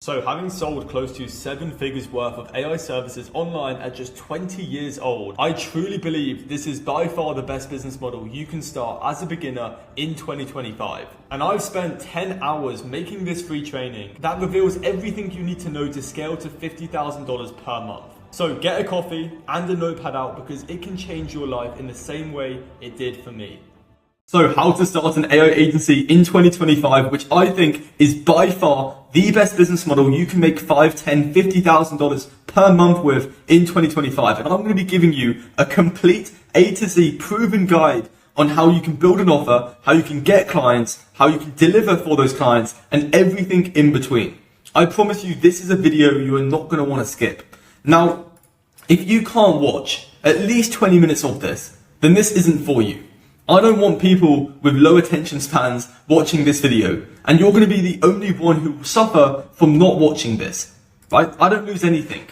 So having sold close to 7 figures worth of AI services online at just 20 years old, I truly believe this is by far the best business model you can start as a beginner in 2025. And I've spent 10 hours making this free training that reveals everything you need to know to scale to $50,000 per month. So get a coffee and a notepad out because it can change your life in the same way it did for me. So how to start an AI agency in 2025, which I think is by far the best business model you can make $5,000, $10,000, $50,000 per month with in 2025. And I'm going to be giving you a complete A to Z proven guide on how you can build an offer, how you can get clients, how you can deliver for those clients, and everything in between. I promise you this is a video you are not going to want to skip. Now, if you can't watch at least 20 minutes of this, then this isn't for you. I don't want people with low attention spans watching this video, and you're going to be the only one who will suffer from not watching this, right? I don't lose anything.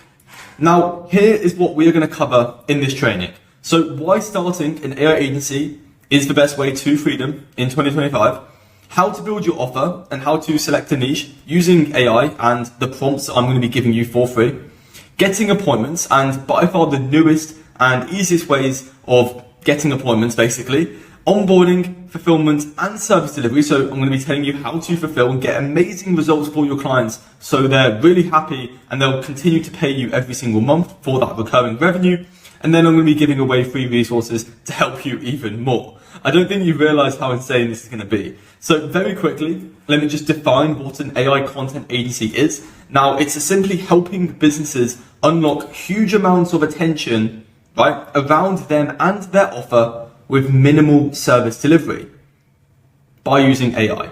Now, here is what we are going to cover in this training. So why starting an AI agency is the best way to freedom in 2025, how to build your offer and how to select a niche using AI and the prompts I'm going to be giving you for free, getting appointments, and by far the newest and easiest ways of getting appointments basically, onboarding, fulfillment, and service delivery. So I'm going to be telling you how to fulfill and get amazing results for your clients so they're really happy and they'll continue to pay you every single month for that recurring revenue. And then I'm going to be giving away free resources to help you even more. I don't think you realize how insane this is going to be. So very quickly, let me just define what an AI content agency is. Now, it's simply helping businesses unlock huge amounts of attention, right, around them and their offer with minimal service delivery by using AI.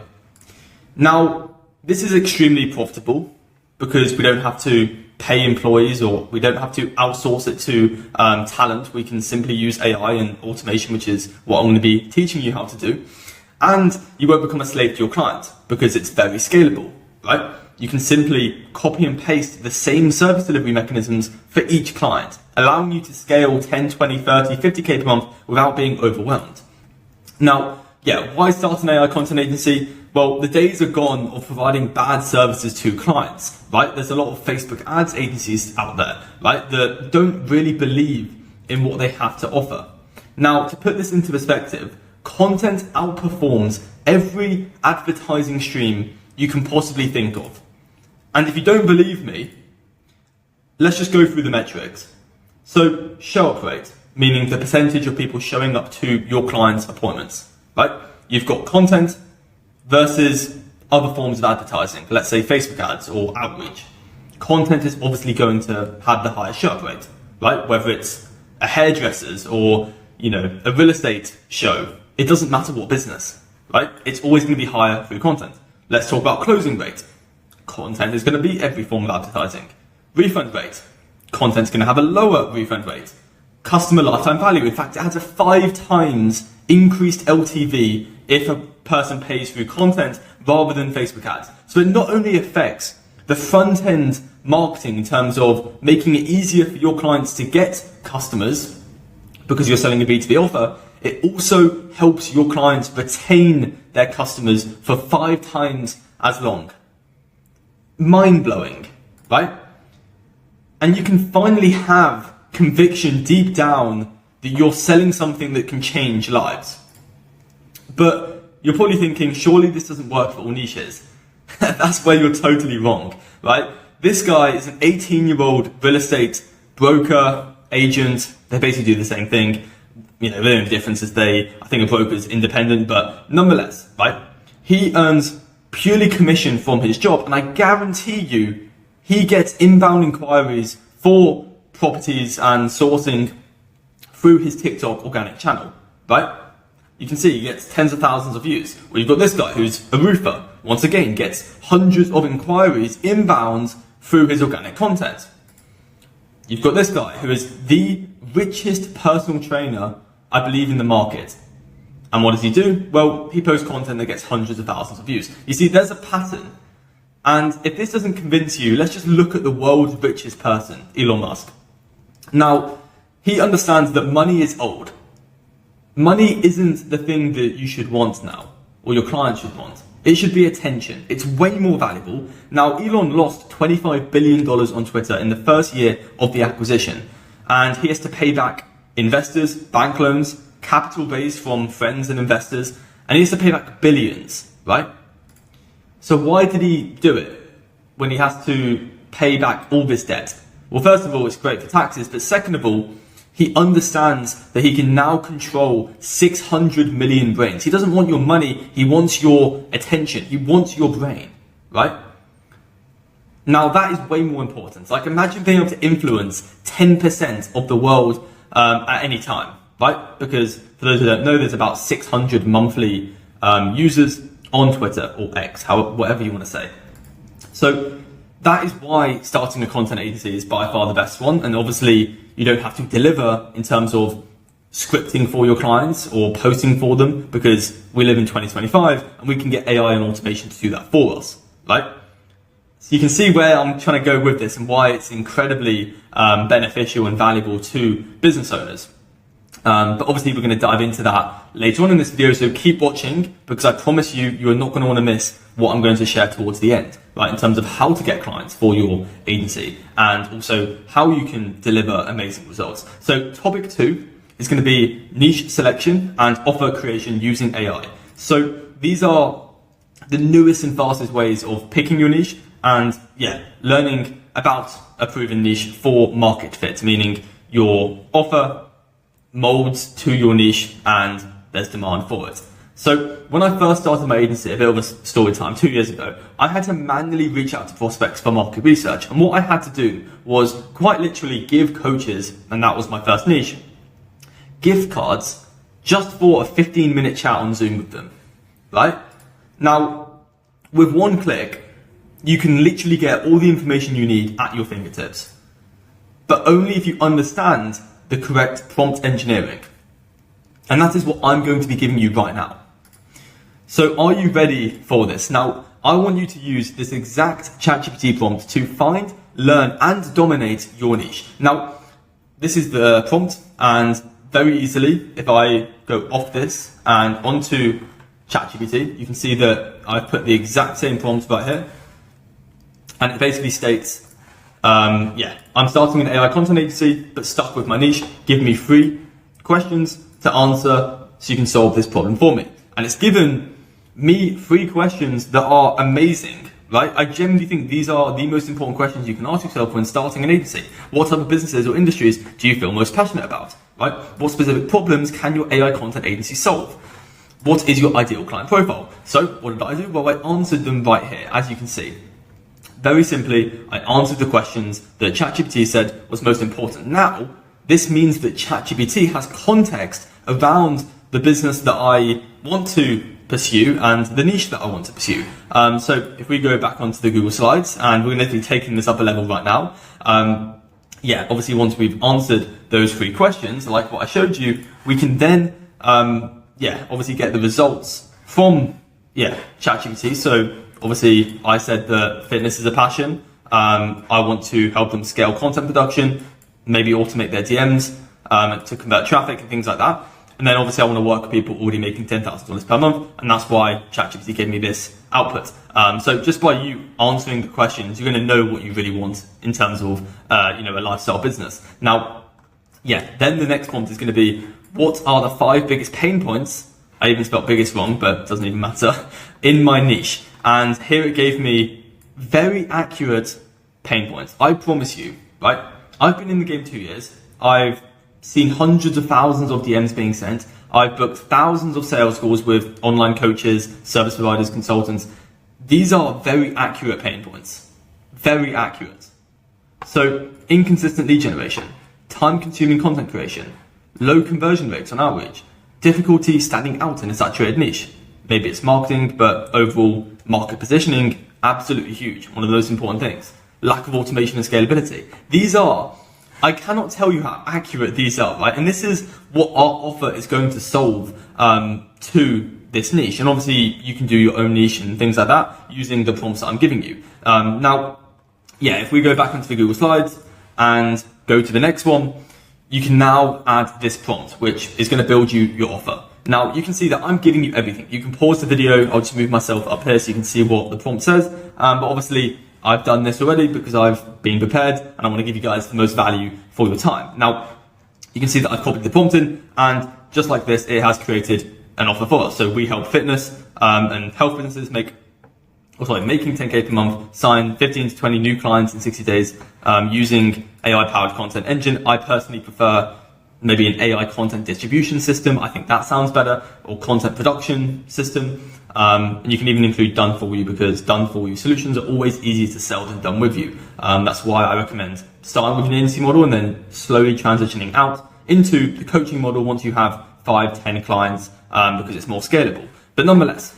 Now, this is extremely profitable because we don't have to pay employees or we don't have to outsource it to talent. We can simply use AI and automation, which is what I'm going to be teaching you how to do. And you won't become a slave to your client because it's very scalable, right? You can simply copy and paste the same service delivery mechanisms for each client, allowing you to scale 10, 20, 30, 50K per month without being overwhelmed. Now, why start an AI content agency? Well, the days are gone of providing bad services to clients, right? There's a lot of Facebook ads agencies out there, right, that don't really believe in what they have to offer. Now, to put this into perspective, content outperforms every advertising stream you can possibly think of. And if you don't believe me, let's just go through the metrics. So show up rate, meaning the percentage of people showing up to your clients' appointments, right? You've got content versus other forms of advertising, let's say Facebook ads or outreach. Content is obviously going to have the highest show up rate, right? Whether it's a hairdresser's or, a real estate show, it doesn't matter what business, right? It's always going to be higher through content. Let's talk about closing rate. Content is going to be every form of advertising. Refund rate. Content's going to have a lower refund rate. Customer lifetime value. In fact, it has a 5 times increased LTV if a person pays through content rather than Facebook ads. So it not only affects the front end marketing in terms of making it easier for your clients to get customers because you're selling a B2B offer, it also helps your clients retain their customers for 5 times as long. Mind-blowing, right? And you can finally have conviction deep down that you're selling something that can change lives. But you're probably thinking, surely this doesn't work for all niches. That's where you're totally wrong, right? This guy is an 18-year-old real estate broker, agent. They basically do the same thing. The only difference is I think a broker is independent, but nonetheless, right? He earns purely commission from his job, and I guarantee you he gets inbound inquiries for properties and sourcing through his TikTok organic channel, right? You can see he gets tens of thousands of views. Well, you've got this guy who's a roofer, once again gets hundreds of inquiries inbound through his organic content. You've got this guy who is the richest personal trainer, I believe, in the market. And what does he do? Well, he posts content that gets hundreds of thousands of views. You see, there's a pattern. And if this doesn't convince you, let's just look at the world's richest person, Elon Musk. Now, he understands that money is old. Money isn't the thing that you should want now, or your client should want. It should be attention. It's way more valuable. Now, Elon lost $25 billion on Twitter in the first year of the acquisition, and he has to pay back investors, bank loans, capital base from friends and investors, and he has to pay back billions, right? So why did he do it when he has to pay back all this debt? Well, first of all, it's great for taxes, but second of all, he understands that he can now control 600 million brains. He doesn't want your money, he wants your attention, he wants your brain, right? Now that is way more important. Like, imagine being able to influence 10% of the world at any time, right? Because for those who don't know, there's about 600 monthly users on Twitter or X, whatever you want to say. So that is why starting a content agency is by far the best one. And obviously you don't have to deliver in terms of scripting for your clients or posting for them, because we live in 2025 and we can get AI and automation to do that for us, right? So you can see where I'm trying to go with this and why it's incredibly beneficial and valuable to business owners. But obviously we're going to dive into that later on in this video, so keep watching, because I promise you, you are not going to want to miss what I'm going to share towards the end, right, in terms of how to get clients for your agency and also how you can deliver amazing results. So topic 2 is going to be niche selection and offer creation using AI. So these are the newest and fastest ways of picking your niche and learning about a proven niche for market fit, meaning your offer molds to your niche and there's demand for it. So when I first started my agency, a bit of a story time, 2 years ago, I had to manually reach out to prospects for market research. And what I had to do was quite literally give coaches, and that was my first niche, gift cards just for a 15-minute chat on Zoom with them, right? Now, with one click, you can literally get all the information you need at your fingertips, but only if you understand the correct prompt engineering. And that is what I'm going to be giving you right now. So are you ready for this? Now, I want you to use this exact ChatGPT prompt to find, learn, and dominate your niche. Now, this is the prompt, and very easily, if I go off this and onto ChatGPT, you can see that I've put the exact same prompt right here. And it basically states, I'm starting an AI content agency, but stuck with my niche. Give me 3 questions to answer so you can solve this problem for me. And it's given me 3 questions that are amazing, right? I genuinely think these are the most important questions you can ask yourself when starting an agency. What type of businesses or industries do you feel most passionate about, right? What specific problems can your AI content agency solve? What is your ideal client profile? So what did I do? Well, I answered them right here, as you can see. Very simply, I answered the questions that ChatGPT said was most important. Now, this means that ChatGPT has context around the business that I want to pursue and the niche that I want to pursue. So if we go back onto the Google Slides, and we're literally taking this up a level right now. Obviously once we've answered those 3 questions, like what I showed you, we can then, obviously get the results from, ChatGPT. So obviously I said that fitness is a passion. I want to help them scale content production, maybe automate their DMs to convert traffic and things like that. And then obviously I want to work with people already making $10,000 per month, and that's why ChatGPT gave me this output. So just by you answering the questions, you're going to know what you really want in terms of a lifestyle business. Now, then the next prompt is going to be, what are the 5 biggest pain points? I even spelled biggest wrong, but it doesn't even matter, in my niche. And here it gave me very accurate pain points. I promise you, right? I've been in the game 2 years. I've seen hundreds of thousands of DMs being sent. I've booked thousands of sales calls with online coaches, service providers, consultants. These are very accurate pain points. Very accurate. So, inconsistent lead generation, time-consuming content creation, low conversion rates on outreach, difficulty standing out in a saturated niche. Maybe it's marketing, but overall market positioning, absolutely huge. One of the most important things. Lack of automation and scalability. These are, I cannot tell you how accurate these are, right? And this is what our offer is going to solve to this niche. And obviously you can do your own niche and things like that using the prompts that I'm giving you. If we go back into the Google Slides and go to the next one, you can now add this prompt, which is going to build you your offer. Now you can see that I'm giving you everything. You can pause the video. I'll just move myself up here so you can see what the prompt says. But obviously I've done this already because I've been prepared and I want to give you guys the most value for your time. Now you can see that I've copied the prompt in, and just like this, it has created an offer for us. So we help fitness and health businesses making 10K per month, sign 15 to 20 new clients in 60 days using AI-powered content engine. I personally prefer maybe an AI content distribution system. I think that sounds better, or content production system. And you can even include done for you, because done for you solutions are always easier to sell than done with you. That's why I recommend starting with an agency model and then slowly transitioning out into the coaching model once you have 5-10 clients, because it's more scalable. But nonetheless,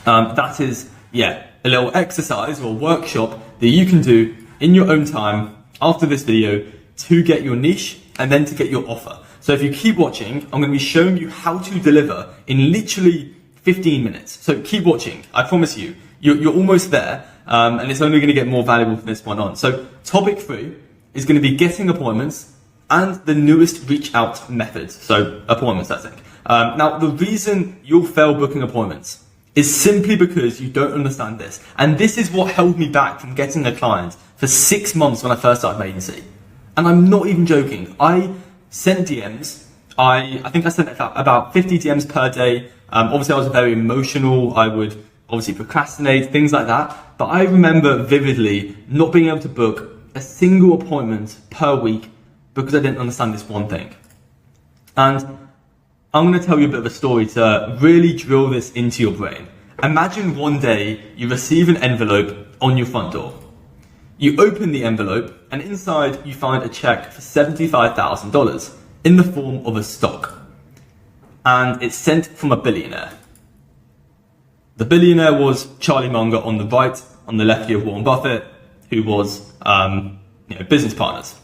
that is, a little exercise or workshop that you can do in your own time after this video to get your niche and then to get your offer. So if you keep watching, I'm going to be showing you how to deliver in literally 15 minutes. So keep watching. I promise you, you're almost there, and it's only going to get more valuable from this point on. So topic 3 is going to be getting appointments and the newest reach out methods. So appointments, I think. Now, the reason you'll fail booking appointments is simply because you don't understand this. And this is what held me back from getting a client for 6 months when I first started my agency. And I'm not even joking. I sent DMs. I think I sent about 50 DMs per day. Obviously I was very emotional. I would obviously procrastinate, things like that. But I remember vividly not being able to book a single appointment per week because I didn't understand this one thing. And I'm going to tell you a bit of a story to really drill this into your brain. Imagine one day you receive an envelope on your front door. You open the envelope and inside you find a check for $75,000 in the form of a stock. And it's sent from a billionaire. The billionaire was Charlie Munger on the right. On the left you have Warren Buffett, who was business partners.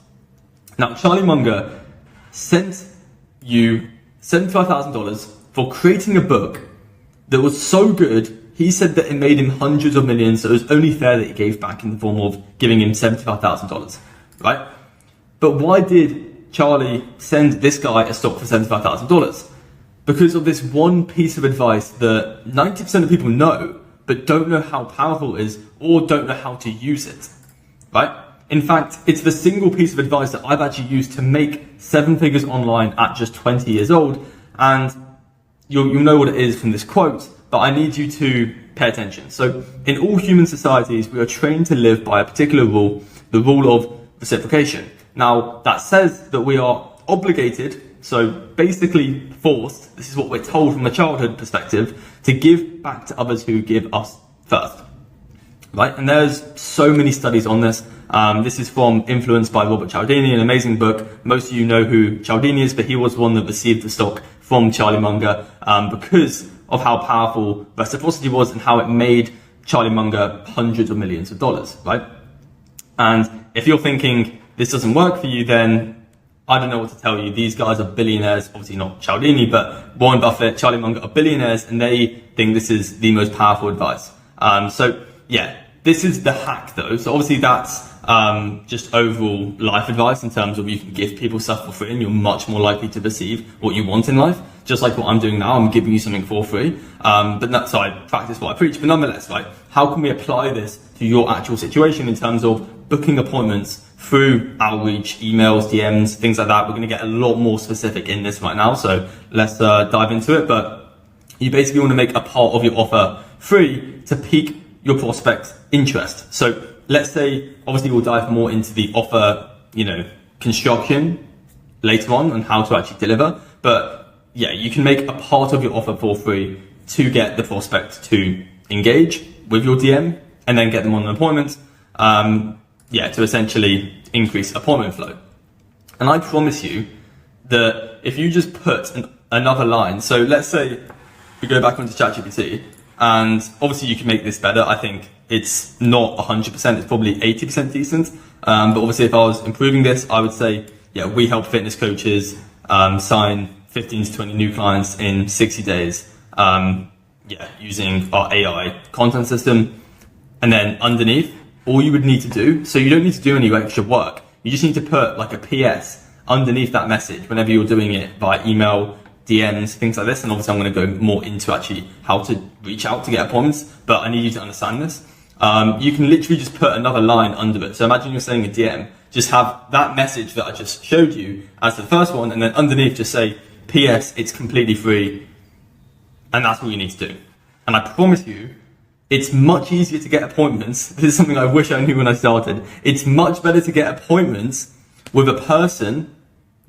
Now Charlie Munger sent you $75,000 for creating a book that was so good, he said that it made him hundreds of millions, so it was only fair that he gave back in the form of giving him $75,000, right? But why did Charlie send this guy a stock for $75,000? Because of this one piece of advice that 90% of people know, but don't know how powerful it is or don't know how to use it, right? In fact, it's the single piece of advice that I've actually used to make 7 figures online at just 20 years old. And you'll know what it is from this quote, but I need you to pay attention. So in all human societies, we are trained to live by a particular rule, the rule of reciprocation. Now, that says that we are obligated, so basically forced, this is what we're told from a childhood perspective, to give back to others who give us first, right? And there's so many studies on this. This is from Influenced by Robert Cialdini, an amazing book. Most of you know who Cialdini is, but he was one that received the stock from Charlie Munger because of how powerful reciprocity was and how it made Charlie Munger hundreds of millions of dollars, right? And if you're thinking this doesn't work for you, then I don't know what to tell you. These guys are billionaires, obviously not Cialdini, but Warren Buffett, Charlie Munger are billionaires, and they think this is the most powerful advice. So yeah, this is the hack though. So obviously that's just overall life advice in terms of you can give people stuff for free and you're much more likely to receive what you want in life. Just like what I'm doing now, I'm giving you something for free. So I practice what I preach, but nonetheless, right? How can we apply this to your actual situation in terms of booking appointments through outreach, emails, DMs, things like that? We're going to get a lot more specific in this right now. So let's dive into it. But you basically want to make a part of your offer free to pique your prospect's interest. So let's say, obviously we'll dive more into the offer, construction later on and how to actually deliver. But yeah, you can make a part of your offer for free to get the prospect to engage with your DM and then get them on an appointment. To essentially increase appointment flow. And I promise you that if you just put another line, so let's say we go back onto ChatGPT, and obviously you can make this better. I think it's not 100%, it's probably 80% decent. But obviously if I was improving this, I would say, we help fitness coaches sign 15 to 20 new clients in 60 days, using our AI content system. And then underneath, all you would need to do, so you don't need to do any extra work. You just need to put like a PS underneath that message whenever you're doing it by email, DMs, things like this. And obviously I'm going to go more into actually how to reach out to get appointments, but I need you to understand this. You can literally just put another line under it. So imagine you're sending a DM, just have that message that I just showed you as the first one, and then underneath just say, PS, it's completely free. And that's all you need to do. And I promise you, it's much easier to get appointments. This is something I wish I knew when I started. It's much better to get appointments with a person,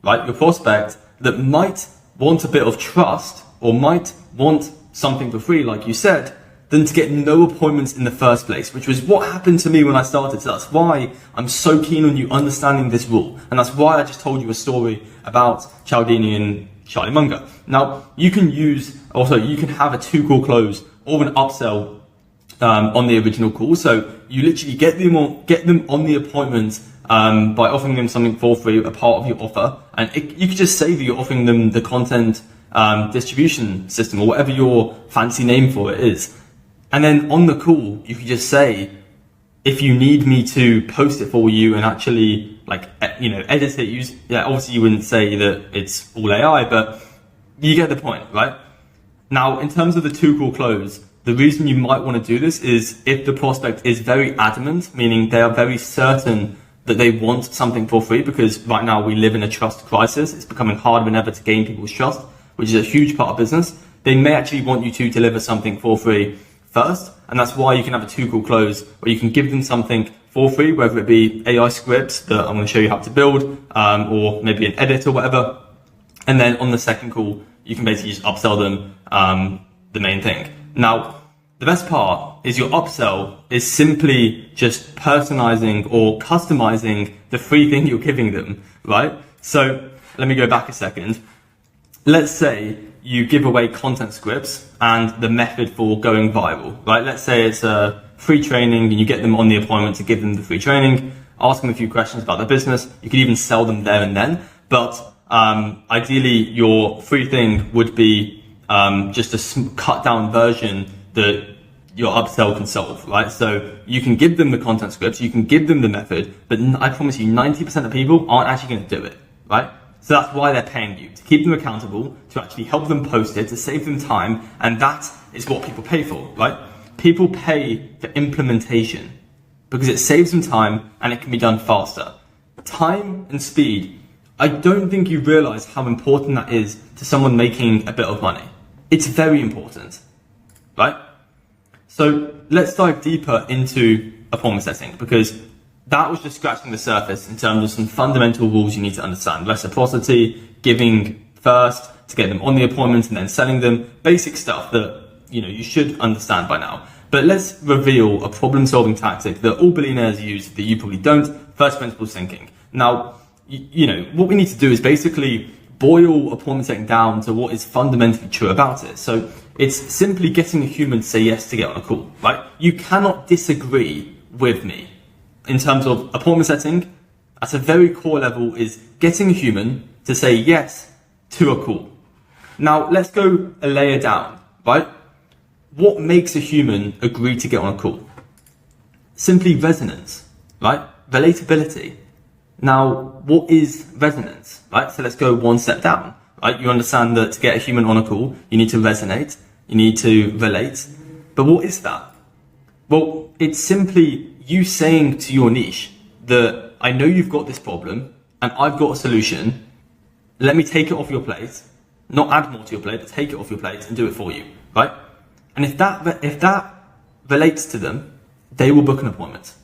right, your prospect, that might want a bit of trust or might want something for free, like you said, than to get no appointments in the first place, which was what happened to me when I started. So that's why I'm so keen on you understanding this rule. And that's why I just told you a story about Cialdini and Charlie Munger. Now, you can have a 2-call close or an upsell on the original call. So you literally get them on the appointment by offering them something for free, a part of your offer. And you could just say that you're offering them the content distribution system or whatever your fancy name for it is. And then on the call, you can just say, if you need me to post it for you and actually edit it, obviously you wouldn't say that it's all AI, but you get the point, right? Now, in terms of the 2-call close, the reason you might want to do this is if the prospect is very adamant, meaning they are very certain that they want something for free, because right now we live in a trust crisis. It's becoming harder than ever to gain people's trust, which is a huge part of business. They may actually want you to deliver something for free first, and that's why you can have a 2-call close where you can give them something for free, whether it be AI scripts that I'm going to show you how to build, or maybe an edit or whatever. And then on the second call, you can basically just upsell them the main thing. Now, the best part is your upsell is simply just personalizing or customizing the free thing you're giving them, right? So let me go back a second. Let's say you give away content scripts and the method for going viral, right? Let's say it's a free training and you get them on the appointment to give them the free training, ask them a few questions about their business. You could even sell them there and then, but ideally your free thing would be just a cut down version that your upsell can solve, right? So you can give them the content scripts, you can give them the method, but I promise you 90% of people aren't actually going to do it, right? So that's why they're paying you, to keep them accountable, to actually help them post it, to save them time, and that is what people pay for, right? People pay for implementation because it saves them time and it can be done faster. Time and speed, I don't think you realize how important that is to someone making a bit of money. It's very important, right? So let's dive deeper into appointment setting, because that was just scratching the surface in terms of some fundamental rules you need to understand. Reciprocity, giving first to get them on the appointment and then selling them. Basic stuff that you should understand by now. But let's reveal a problem-solving tactic that all billionaires use that you probably don't. First principles thinking. Now, what we need to do is basically boil appointment setting down to what is fundamentally true about it. So it's simply getting a human to say yes to get on a call, right? You cannot disagree with me. In terms of appointment setting, at a very core level is getting a human to say yes to a call. Now, let's go a layer down, right? What makes a human agree to get on a call? Simply resonance, right? Relatability. Now, what is resonance, right? So let's go one step down, right? You understand that to get a human on a call, you need to resonate, you need to relate. But what is that? Well, it's simply you saying to your niche that I know you've got this problem and I've got a solution. Let me take it off your plate, not add more to your plate, but take it off your plate and do it for you, right? And if that relates to them, they will book an appointment.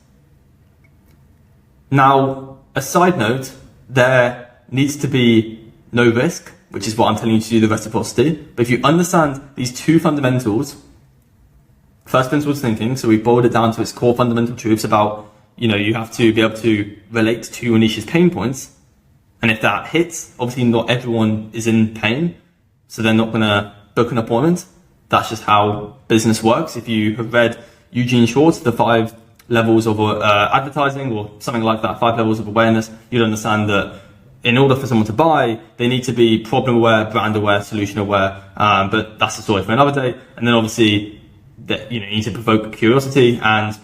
Now, a side note, there needs to be no risk, which is what I'm telling you to do, the reciprocity. But if you understand these two fundamentals, first principles thinking, so we boiled it down to its core fundamental truths about, you have to be able to relate to your niche's pain points. And if that hits, obviously not everyone is in pain, so they're not going to book an appointment. That's just how business works. If you have read Eugene Schwartz, the 5 levels of advertising or something like that, 5 levels of awareness, you'd understand that in order for someone to buy, they need to be problem aware, brand aware, solution aware. But that's a story for another day. And then obviously, that you need to provoke curiosity and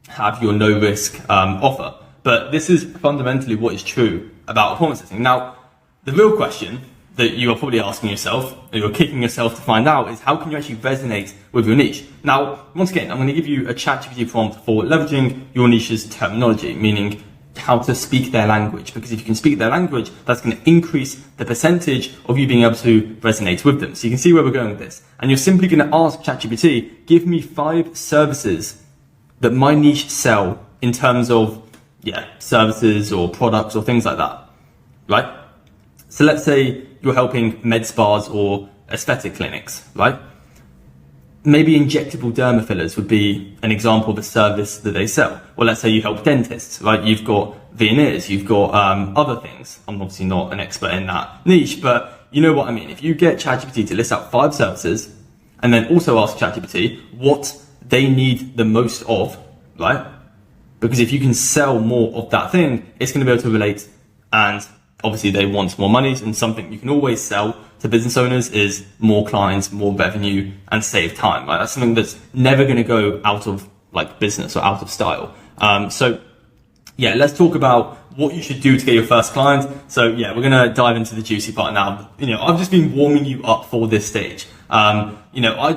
have your no risk offer. But this is fundamentally what is true about appointment setting. Now, the real question that you are probably asking yourself, or you're kicking yourself to find out, is how can you actually resonate with your niche? Now, once again, I'm going to give you a ChatGPT prompt for leveraging your niche's terminology, meaning how to speak their language. Because if you can speak their language, that's going to increase the percentage of you being able to resonate with them. So you can see where we're going with this. And you're simply going to ask ChatGPT, give me 5 services that my niche sell in terms of, services or products or things like that, right? So let's say you're helping med spas or aesthetic clinics, right? Maybe injectable derma fillers would be an example of a service that they sell. Or let's say you help dentists, right? You've got veneers, you've got other things. I'm obviously not an expert in that niche, but you know what I mean. If you get ChatGPT to list out 5 services and then also ask ChatGPT what they need the most of, right? Because if you can sell more of that thing, it's going to be able to relate, and obviously they want more money, and something you can always sell to business owners is more clients, more revenue, and save time. Right? That's something that's never going to go out of like business or out of style. So let's talk about what you should do to get your first client. So we're going to dive into the juicy part now. I've just been warming you up for this stage. I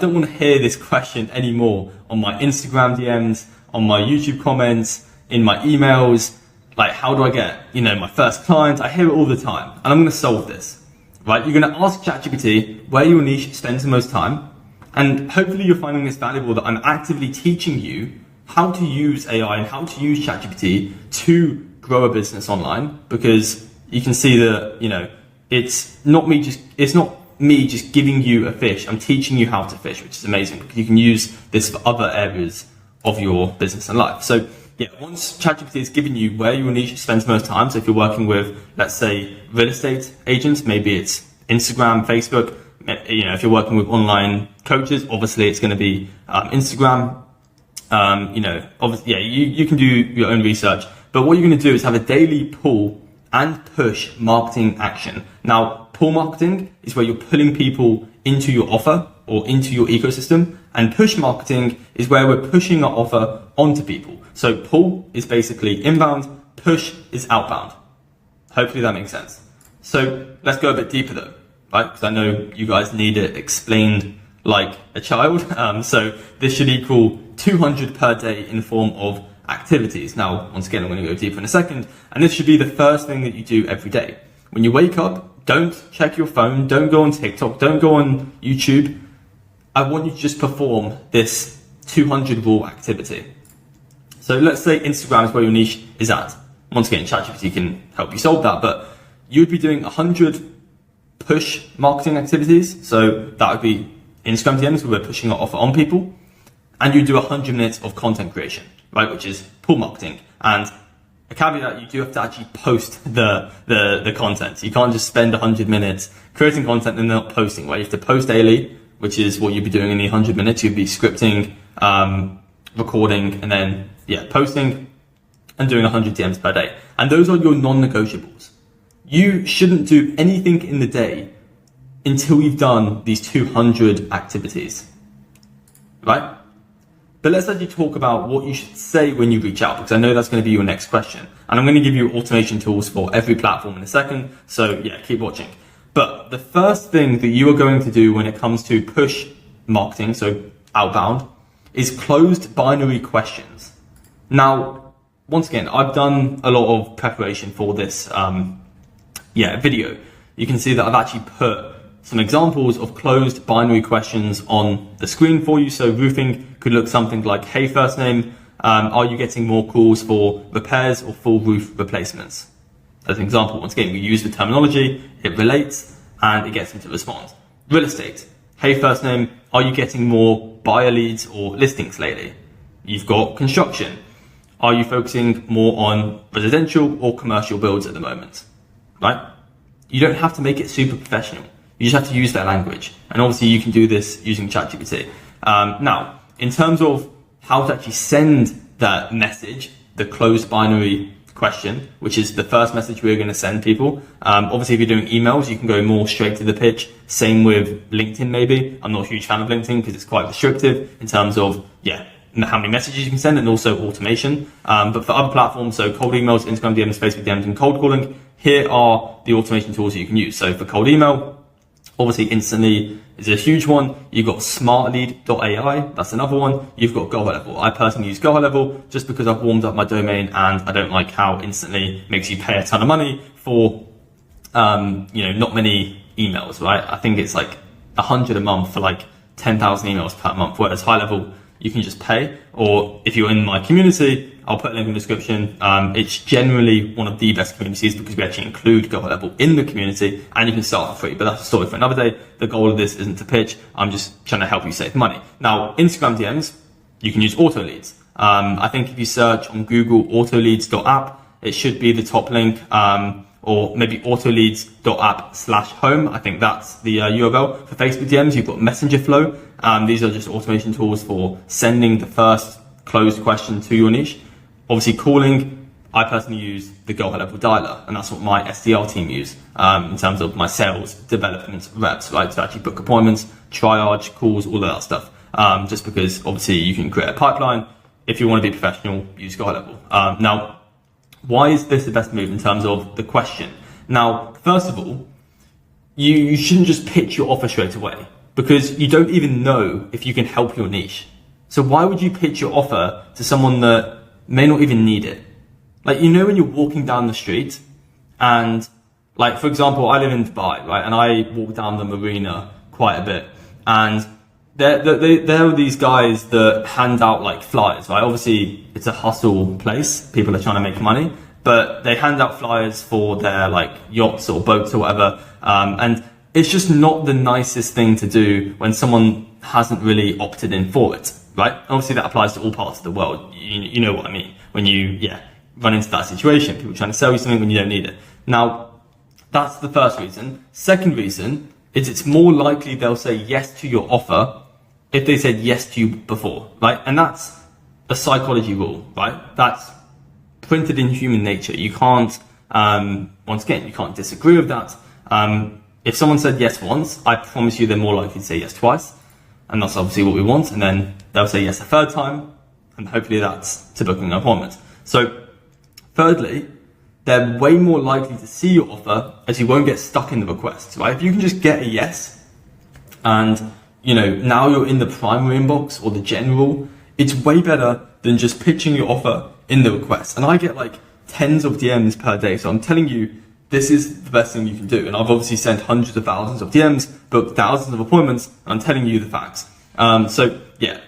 don't want to hear this question anymore on my Instagram DMs, on my YouTube comments, in my emails. Like, how do I get, my first client? I hear it all the time, and I'm going to solve this, right? You're going to ask ChatGPT where your niche spends the most time, and hopefully you're finding this valuable that I'm actively teaching you how to use AI and how to use ChatGPT to grow a business online, because you can see that, it's not me just giving you a fish. I'm teaching you how to fish, which is amazing, because you can use this for other areas of your business and life. So once ChatGPT has given you where your niche spends most time, so if you're working with, let's say, real estate agents, maybe it's Instagram, Facebook. If you're working with online coaches, obviously it's going to be Instagram. Obviously, you can do your own research. But what you're going to do is have a daily pull and push marketing action. Now, pull marketing is where you're pulling people into your offer or into your ecosystem, and push marketing is where we're pushing our offer onto people. So pull is basically inbound, push is outbound. Hopefully that makes sense. So let's go a bit deeper though, right? Because I know you guys need it explained like a child. So this should equal 200 per day in the form of activities. Now, once again, I'm going to go deeper in a second. And this should be the first thing that you do every day. When you wake up, don't check your phone, don't go on TikTok, don't go on YouTube. I want you to just perform this 200 rule activity. So let's say Instagram is where your niche is at. Once again, ChatGPT can help you solve that, but you would be doing 100 push marketing activities. So that would be Instagram DMs, where we're pushing our offer on people. And you do 100 minutes of content creation, right? Which is pull marketing. And a caveat, you do have to actually post the content. You can't just spend 100 minutes creating content and not posting, right? You have to post daily, which is what you'd be doing in the 100 minutes. You'd be scripting, recording, and then posting and doing 100 DMs per day. And those are your non-negotiables. You shouldn't do anything in the day until you've done these 200 activities, right? But let's actually talk about what you should say when you reach out, because I know that's going to be your next question. And I'm going to give you automation tools for every platform in a second. So keep watching. But the first thing that you are going to do when it comes to push marketing, so outbound, is closed binary questions. Now, once again, I've done a lot of preparation for this video. You can see that I've actually put some examples of closed binary questions on the screen for you. So roofing could look something like, hey, first name, are you getting more calls for repairs or full roof replacements? As an example, once again, we use the terminology, it relates, and it gets them to respond. Real estate, hey, first name, are you getting more buyer leads or listings lately? You've got construction. Are you focusing more on residential or commercial builds at the moment? Right? You don't have to make it super professional. You just have to use their language. And obviously you can do this using ChatGPT. Now, in terms of how to actually send that message, the closed binary question, which is the first message we're going to send people. Obviously, if you're doing emails, you can go more straight to the pitch. Same with LinkedIn, maybe. I'm not a huge fan of LinkedIn because it's quite restrictive in terms of, how many messages you can send, and also automation. But for other platforms, so cold emails, Instagram DMs, Facebook DMs, and cold calling, here are the automation tools that you can use. So for cold email, obviously Instantly is a huge one. You've got smartlead.ai, that's another one. You've got Go High Level. I personally use Go High Level just because I've warmed up my domain, and I don't like how Instantly makes you pay a ton of money for, not many emails, right? I think it's like 100 a month for like 10,000 emails per month, whereas High Level, you can just pay. Or if you're in my community, I'll put a link in the description. It's generally one of the best communities because we actually include Go High Level in the community, and you can start for free, but that's a story for another day. The goal of this isn't to pitch. I'm just trying to help you save money. Now, Instagram DMs, you can use auto leads. I think if you search on Google autoleads.app, it should be the top link, or maybe autoleads.app/home. I think that's the URL. For Facebook DMs, you've got Messenger Flow. These are just automation tools for sending the first closed question to your niche. Obviously, calling, I personally use the Go High Level dialer, and that's what my SDR team use in terms of my sales development reps, right? To actually book appointments, triage, calls, all of that stuff. Just because obviously you can create a pipeline. If you want to be professional, use Go High Level. Now, why is this the best move in terms of the question? Now, first of all, you shouldn't just pitch your offer straight away because you don't even know if you can help your niche. So why would you pitch your offer to someone that may not even need it? Like, when you're walking down the street and, like, for example, I live in Dubai, right? And I walk down the marina quite a bit. And there are these guys that hand out like flyers, right? Obviously, it's a hustle place. People are trying to make money, but they hand out flyers for their like yachts or boats or whatever. And it's just not the nicest thing to do when someone hasn't really opted in for it, right? Obviously, that applies to all parts of the world. You know what I mean? When you, run into that situation, people trying to sell you something when you don't need it. Now, that's the first reason. Second reason is it's more likely they'll say yes to your offer if they said yes to you before, right? And that's a psychology rule, right? That's printed in human nature. You can't, once again, you can't disagree with that. If someone said yes once, I promise you they're more likely to say yes twice. And that's obviously what we want. And then they'll say yes a third time. And hopefully that's to booking an appointment. So thirdly, they're way more likely to see your offer as you won't get stuck in the requests, right? If you can just get a yes and now you're in the primary inbox or the general, it's way better than just pitching your offer in the request. And I get like tens of DMs per day. So I'm telling you, this is the best thing you can do. And I've obviously sent hundreds of thousands of DMs, booked thousands of appointments, and I'm telling you the facts. So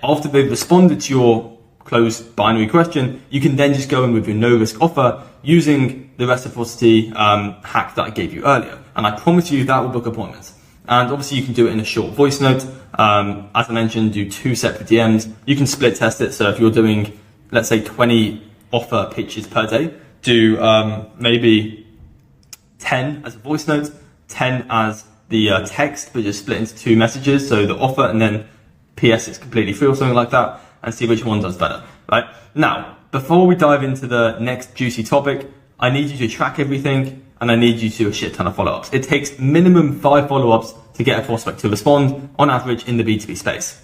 after they've responded to your closed binary question, you can then just go in with your no risk offer using the reciprocity hack that I gave you earlier. And I promise you that will book appointments. And obviously you can do it in a short voice note. As I mentioned, do 2 separate DMs. You can split test it. So if you're doing, let's say 20 offer pitches per day, do maybe 10 as a voice note, 10 as the text, but just split into 2 messages. So the offer and then PS it's completely free or something like that, and see which one does better, right? Now, before we dive into the next juicy topic, I need you to track everything and I need you to do a shit ton of follow-ups. It takes minimum 5 follow-ups to get a prospect to respond on average in the B2B space.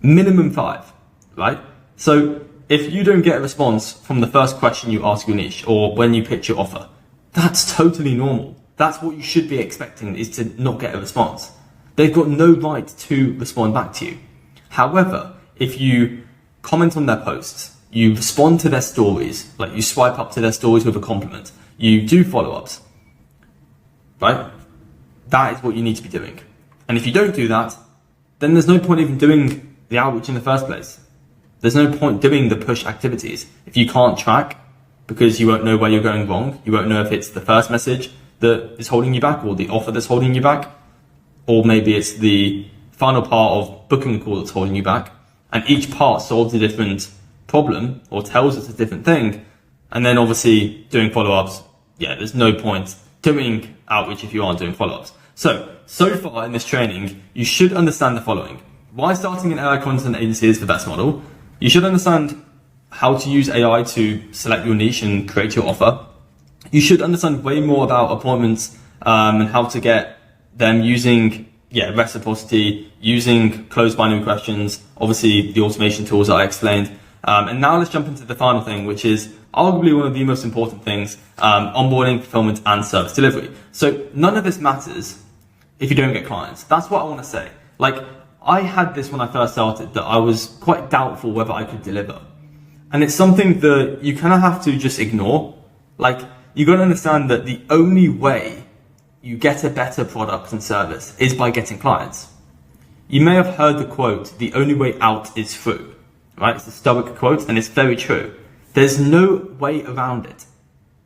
Minimum 5, right? So if you don't get a response from the first question you ask your niche or when you pitch your offer, that's totally normal. That's what you should be expecting, is to not get a response. They've got no right to respond back to you. However, if you comment on their posts, you respond to their stories, like you swipe up to their stories with a compliment, you do follow-ups, right? That is what you need to be doing. And if you don't do that, then there's no point even doing the outreach in the first place. There's no point doing the push activities if you can't track, because you won't know where you're going wrong. You won't know if it's the first message that is holding you back or the offer that's holding you back, or maybe it's the final part of booking a call that's holding you back. And each part solves a different problem or tells us a different thing. And then obviously doing follow-ups, there's no point doing outreach if you aren't doing follow-ups. So far in this training, you should understand the following. Why starting an AI content agency is the best model. You should understand how to use AI to select your niche and create your offer. You should understand way more about appointments and how to get them using reciprocity, using closed binary questions, obviously the automation tools that I explained. And now let's jump into the final thing, which is arguably one of the most important things, onboarding, fulfillment, and service delivery. So none of this matters if you don't get clients. That's what I want to say. Like, I had this when I first started, that I was quite doubtful whether I could deliver. And it's something that you kind of have to just ignore. Like, you got to understand that the only way you get a better product and service is by getting clients. You may have heard the quote, the only way out is through, right? It's a Stoic quote, and it's very true. There's no way around it,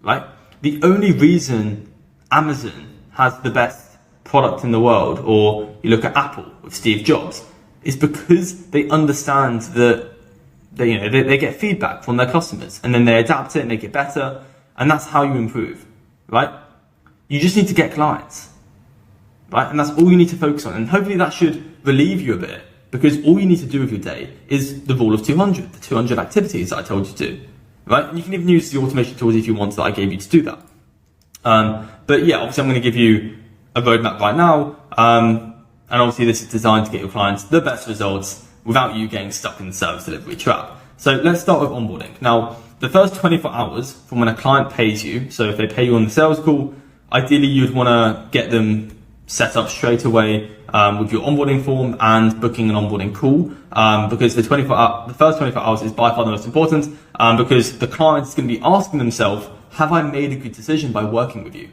right? The only reason Amazon has the best product in the world, or you look at Apple with Steve Jobs, is because they understand that they get feedback from their customers, and then they adapt it and make it better, and that's how you improve, right? You just need to get clients, right? And that's all you need to focus on, and hopefully that should relieve you a bit, because all you need to do with your day is the rule of 200, the 200 activities that I told you to do, right? And you can even use the automation tools if you want that I gave you to do that. But yeah, obviously I'm going to give you a roadmap right now, and obviously this is designed to get your clients the best results without you getting stuck in the service delivery trap. So let's start with onboarding. Now, the first 24 hours from when a client pays you, so if they pay you on the sales call, ideally you'd want to get them set up straight away with your onboarding form and booking an onboarding call, because the first 24 hours is by far the most important, because the client is going to be asking themselves, have I made a good decision by working with you?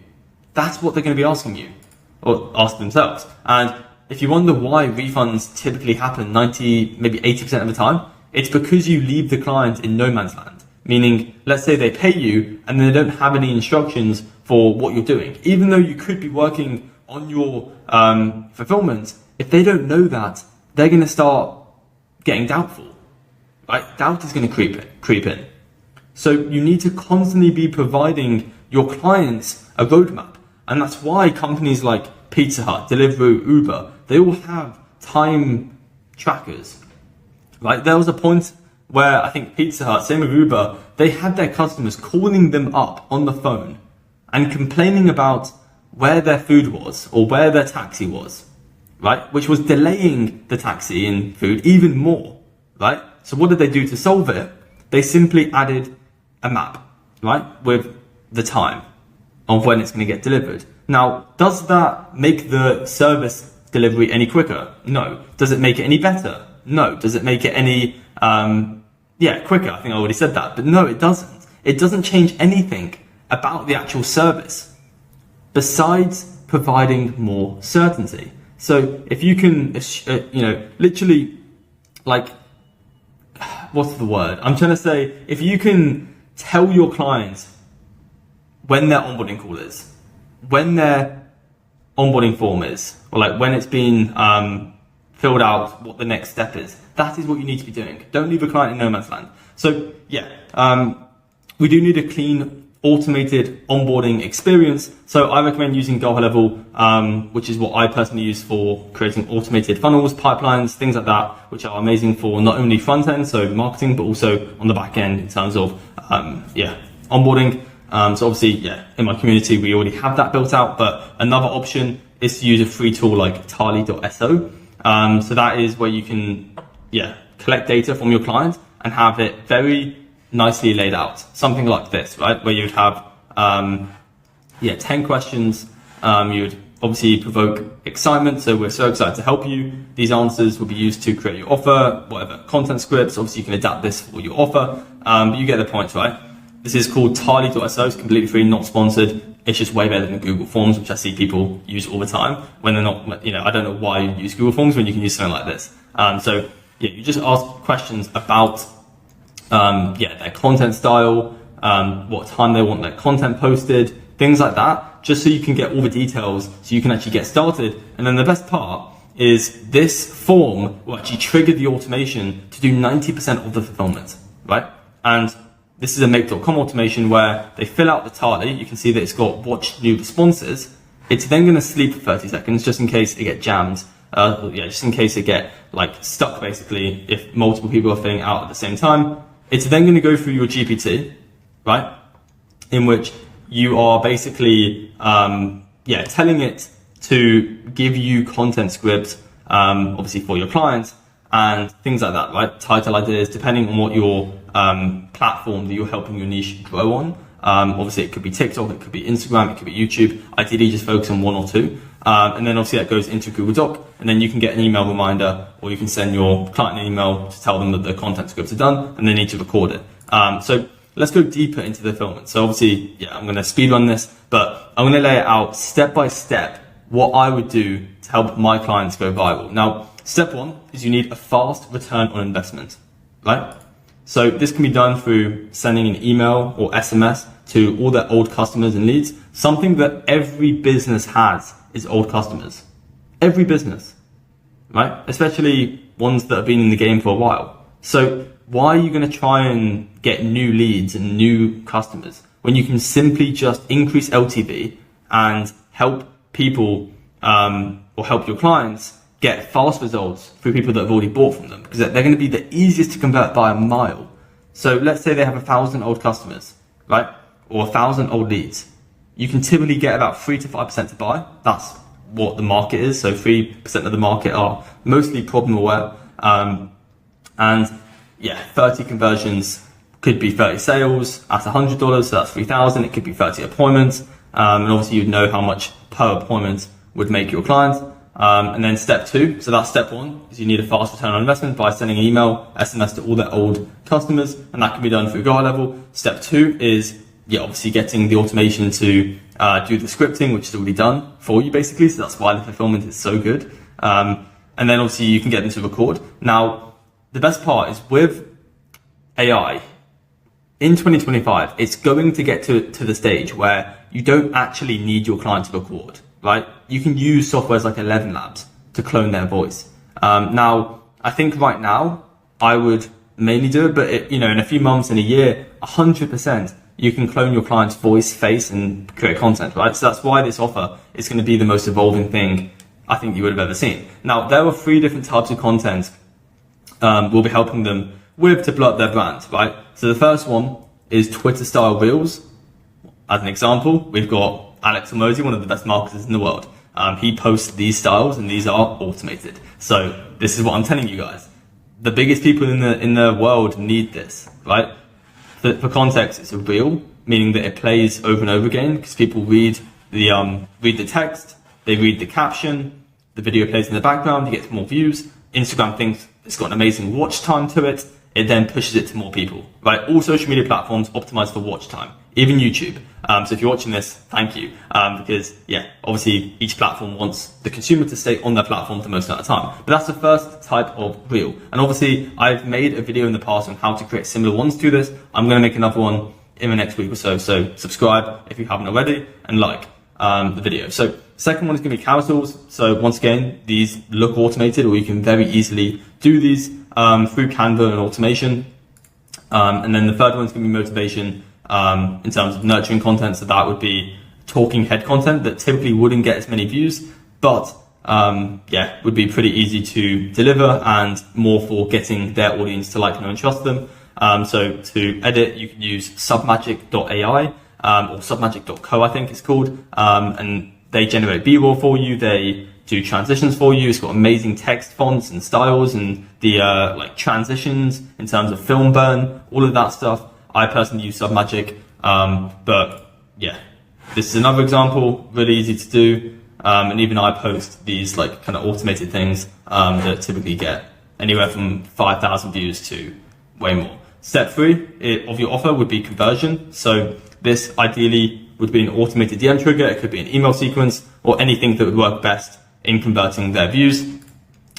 That's what they're going to be asking you, or ask themselves. And if you wonder why refunds typically happen 90, maybe 80% of the time, it's because you leave the client in no man's land. Meaning, let's say they pay you and they don't have any instructions for what you're doing. Even though you could be working on your fulfillment, if they don't know that, they're going to start getting doubtful, right? Doubt is going to creep in. So you need to constantly be providing your clients a roadmap. And that's why companies like Pizza Hut, Deliveroo, Uber, they all have time trackers, right? There was a point where I think Pizza Hut, same with Uber, they had their customers calling them up on the phone and complaining about where their food was or where their taxi was, right? Which was delaying the taxi and food even more, right? So what did they do to solve it? They simply added a map, right? With the time of when it's going to get delivered. Now, does that make the service delivery any quicker? No. Does it make it any better? No. Does it make it any, quicker? I think I already said that. But no, it doesn't. It doesn't change anything about the actual service besides providing more certainty. So if you can, literally, like, what's the word? I'm trying to say, if you can tell your clients when their onboarding call is, when their onboarding form is, or like when it's been filled out, what the next step is, that is what you need to be doing. Don't leave a client in no man's land. So we do need a clean, automated onboarding experience. So I recommend using Go High Level, which is what I personally use for creating automated funnels, pipelines, things like that, which are amazing for not only front end, so marketing, but also on the back end in terms of onboarding. So obviously, in my community, we already have that built out, but another option is to use a free tool like Tali.so. So that is where you can, collect data from your client and have it very nicely laid out. Something like this, right? Where you'd have, 10 questions. You would obviously provoke excitement. So we're so excited to help you. These answers will be used to create your offer, whatever content scripts. Obviously you can adapt this for your offer, but you get the point, right? This is called Tali.so. It's completely free, not sponsored. It's just way better than Google Forms, which I see people use all the time when they're not, I don't know why you use Google Forms when you can use something like this. You just ask questions about, their content style, what time they want their content posted, things like that, just so you can get all the details so you can actually get started. And then the best part is this form will actually trigger the automation to do 90% of the fulfillment, right? And this is a make.com automation where they fill out the tally. You can see that it's got watch new responses. It's then going to sleep for 30 seconds just in case it get jammed. Just in case it get stuck basically if multiple people are filling out at the same time. It's then going to go through your GPT, right? In which you are basically, telling it to give you content scripts, obviously for your clients, and things like that, right? Title ideas, depending on what your platform that you're helping your niche grow on. Obviously, it could be TikTok, it could be Instagram, it could be YouTube. Ideally, just focus on one or two. And then obviously that goes into Google Doc, and then you can get an email reminder, or you can send your client an email to tell them that the content scripts are done and they need to record it. So let's go deeper into the fulfillment. So obviously, yeah, I'm going to speed run this, but I'm going to lay it out step by step what I would do to help my clients go viral. Now, step one is you need a fast return on investment, right? So this can be done through sending an email or SMS to all their old customers and leads. Something that every business has is old customers. Every business, right? Especially ones that have been in the game for a while. So why are you going to try and get new leads and new customers when you can simply just increase LTV and help people or help your clients get fast results through people that have already bought from them? Because they're going to be the easiest to convert by a mile. So let's say they have 1,000 old customers, right? Or 1,000 old leads. You can typically get about 3 to 5% to buy. That's what the market is. So 3% of the market are mostly problem aware. And yeah, 30 conversions could be 30 sales at $100, so that's 3,000. It could be 30 appointments. And obviously you'd know how much per appointment would make your client. And then step two, so that's step one, is you need a fast return on investment by sending an email, SMS to all their old customers, and that can be done through guide level. Step two is, yeah, obviously getting the automation to do the scripting, which is already done for you basically, so that's why the fulfillment is so good. And then obviously you can get them to record. Now, the best part is with AI, in 2025, it's going to get to the stage where you don't actually need your client to record, right? You can use softwares like 11 Labs to clone their voice. Now, I think right now, I would mainly do it, but in a few months, in a year, 100%, you can clone your client's voice, face, and create content, right? So that's why this offer is going to be the most evolving thing I think you would have ever seen. Now, there are 3 different types of content we'll be helping them with to blow up their brand, right? So the first one is Twitter-style reels. As an example, we've got Alex Hormozi, one of the best marketers in the world. He posts these styles, and these are automated. So this is what I'm telling you guys. The biggest people in the world need this, right? For context, it's a reel, meaning that it plays over and over again because people read the text, they read the caption, the video plays in the background, you get more views. Instagram thinks it's got an amazing watch time to it. It then pushes it to more people, right? All social media platforms optimize for watch time, even YouTube. So if you're watching this, thank you. Because yeah, obviously each platform wants the consumer to stay on their platform for the most amount of time. But that's the first type of reel. And obviously I've made a video in the past on how to create similar ones to this. I'm going to make another one in the next week or so. So subscribe if you haven't already and like the video. So second one is going to be carousels. So once again, these look automated, or you can very easily do these through Canva and automation. And then the third one is going to be motivation in terms of nurturing content. So that would be talking head content that typically wouldn't get as many views, but yeah, would be pretty easy to deliver and more for getting their audience to like, know, and trust them. So to edit, you can use submagic.ai or submagic.co, I think it's called, and they generate B-roll for you. They do transitions for you. It's got amazing text fonts and styles and the like transitions in terms of film burn, all of that stuff. I personally use Submagic, but yeah, this is another example, really easy to do. And even I post these like kind of automated things that typically get anywhere from 5,000 views to way more. Step 3 of your offer would be conversion. So this ideally would be an automated DM trigger. It could be an email sequence or anything that would work best in converting their views.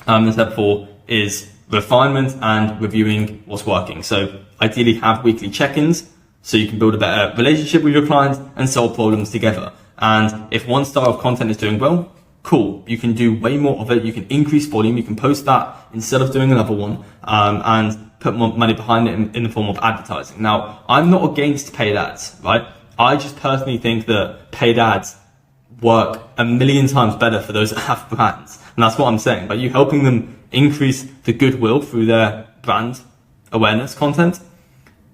And step 4 is refinement and reviewing what's working. So ideally have weekly check-ins so you can build a better relationship with your clients and solve problems together. And if one style of content is doing well, cool, you can do way more of it. You can increase volume. You can post that instead of doing another one, and put more money behind it in the form of advertising. Now, I'm not against paid ads, right? I just personally think that paid ads work a million times better for those that have brands. And that's what I'm saying. By you helping them increase the goodwill through their brand awareness content,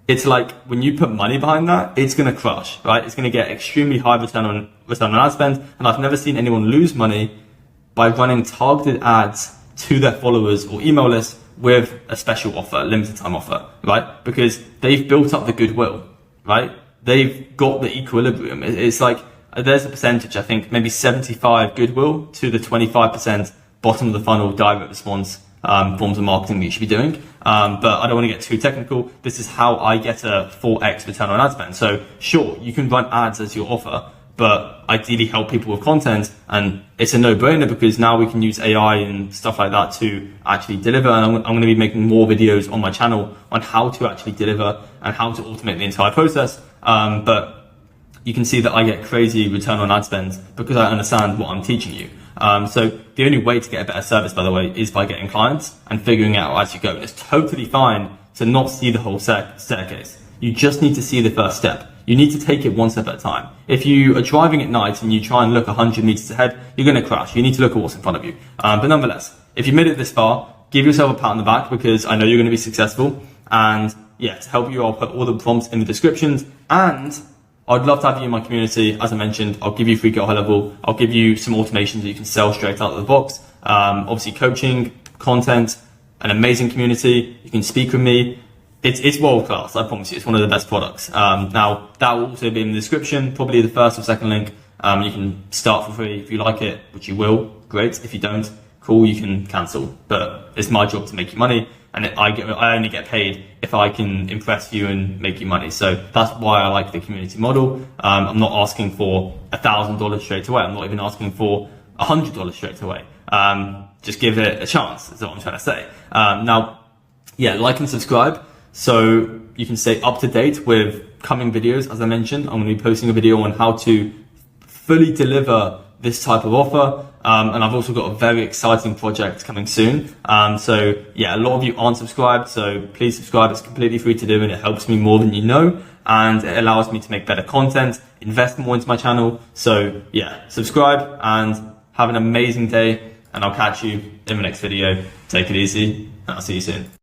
it's like when you put money behind that, it's going to crush, right? It's going to get extremely high return on ad spend. And I've never seen anyone lose money by running targeted ads to their followers or email lists with a special offer, a limited time offer, right? Because they've built up the goodwill, right? They've got the equilibrium. It's like, there's a percentage, I think maybe 75 goodwill to the 25% bottom of the funnel direct response forms of marketing that you should be doing. But I don't want to get too technical. This is how I get a 4x return on ad spend. So sure, you can run ads as your offer, but ideally help people with content. And it's a no-brainer because now we can use AI and stuff like that to actually deliver. And I'm going to be making more videos on my channel on how to actually deliver and how to automate the entire process. But you can see that I get crazy return on ad spend because I understand what I'm teaching you. So the only way to get a better service, by the way, is by getting clients and figuring it out as you go. It's totally fine to not see the whole staircase. You just need to see the first step. You need to take it one step at a time. If you are driving at night and you try and look 100 meters ahead, you're going to crash. You need to look at what's in front of you. But nonetheless, if you made it this far, give yourself a pat on the back because I know you're going to be successful. And yeah, to help you, I'll put all the prompts in the descriptions, and I'd love to have you in my community. As I mentioned, I'll give you free Get High Level. I'll give you some automations that you can sell straight out of the box. Obviously coaching, content, an amazing community. You can speak with me. It's world class. I promise you, it's one of the best products. Now that will also be in the description, probably the first or second link. You can start for free if you like it, which you will. Great. If you don't, cool, you can cancel. But it's my job to make you money. And I only get paid if I can impress you and make you money. So that's why I like the community model. I'm not asking for $1,000 straight away. I'm not even asking for $100 straight away. Just give it a chance, is what I'm trying to say. Now, yeah, like and subscribe so you can stay up to date with coming videos. As I mentioned, I'm going to be posting a video on how to fully deliver this type of offer. And I've also got a very exciting project coming soon. So yeah, a lot of you aren't subscribed, so please subscribe. It's completely free to do and it helps me more than you know. And it allows me to make better content, invest more into my channel. So yeah, subscribe and have an amazing day. And I'll catch you in the next video. Take it easy and I'll see you soon.